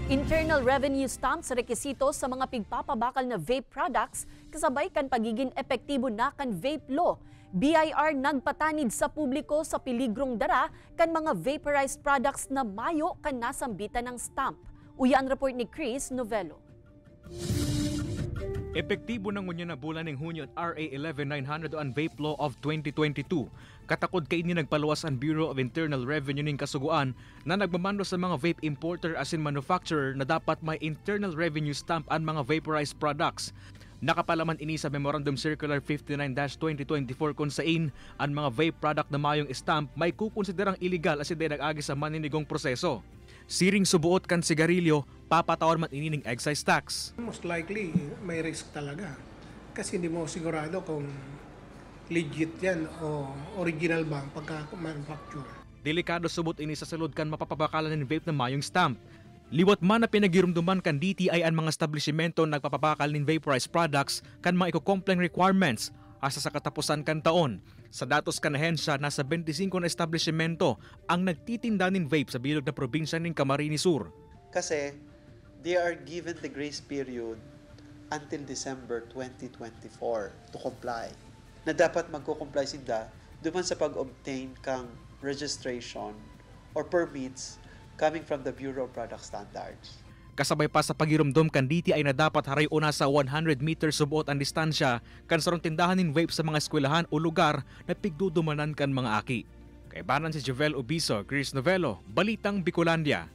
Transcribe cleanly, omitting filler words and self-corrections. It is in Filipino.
Internal revenue stamp sa rekisito sa mga pigpapabakal na vape products kasabay kan pagiging epektibo na kan vape law. BIR nagpatanid sa publiko sa piligrong dara kan mga vaporized products na mayo kan nasambitan ng stamp. Uya ang report ni Chris Novello. Epektibo ng ngunya na bulan ng Hunyo at RA 11900 ang Vape Law of 2022. Katakod kay ini nagpaluwas ang Bureau of Internal Revenue ning kasuguan na nagmamando sa mga vape importer as in manufacturer na dapat may internal revenue stamp ang mga vaporized products. Nakapalaman ini sa Memorandum Circular 59-2024 kung saan ang mga vape product na mayong stamp may kukonsiderang illegal as hindi nag-agi sa maninigong proseso. Siring subuot kan sigarilyo, papatawar man ini ning excise tax. Most likely, may risk talaga. Kasi hindi mo sigurado kung legit yan o original ba ang pagka-manufacture. Delikado subot ini sa sulod kan mapapabakalan ng vape na mayong stamp. Liwat man na pinagirumduman kan DTI ang mga establishmento nagpapabakal ng vaporized products kan mga eco-complying requirements asa sa katapusan kan taon. Sa datos kan ahensya, nasa 25 na establishmento ang nagtitinda ng vape sa bilog na probinsya ng Camarines Sur. Kasi they are given the grace period until December 2024 to comply. Na dapat magko-comply sila duman sa pag-obtain kang registration or permits coming from the Bureau of Product Standards. Kasabay pa sa pagirumdum kan DTI na dapat haray una sa 100 meters subuot ang distansya kan sarong tindahan ng vape sa mga eskwelahan o lugar na pigdudumanan kan mga aki. Kay banan si Jovel Obiso, Chris Novello, Balitang Bicolandia.